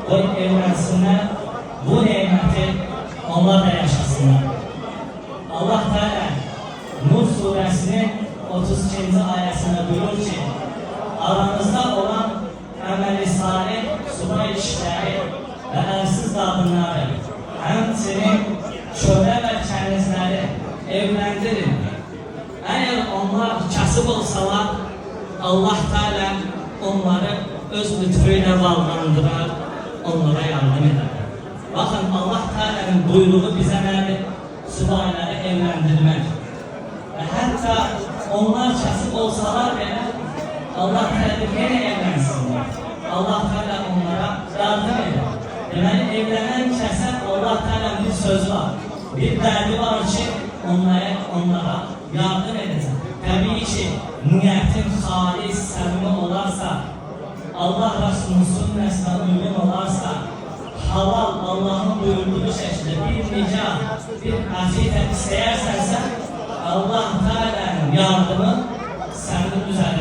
qoy evlənsinlər, bu neməti onlar da yaşasınlar. Allah Teala Nur suresinin 32. ayəsində buyurur ki, aranızda olan əməli salih, subay işləri və əlsiz qadınları, həmçinin kölə və kənizləri evləndirin. Əgər onlar kasıb olsalar, Allah Teala onları öz lütfü ilə vallandırar, onlara yardım eder. Bakın Allah Teala'nın buyruğu bize nədir? Subayları evləndirmək. Və hətta onlar kasıb olsalar belə, Allah Teala yenə evlənsinlər. Allah Teala onlara yardım eder. Deməli, evlənən kəsə Allah Teala'nın bir sözü var. Bir dərdi var ki, onlara yardım edəcək. Təbii ki, niyetin xalis, səmimi olarsa, Allah Resulü'nün sünnəsinə uygun olarsa, halal Allah'ın buyurduğu şekilde bir nikah, bir azilet isteyersense Allah Teala'nın yardımı senin üzerine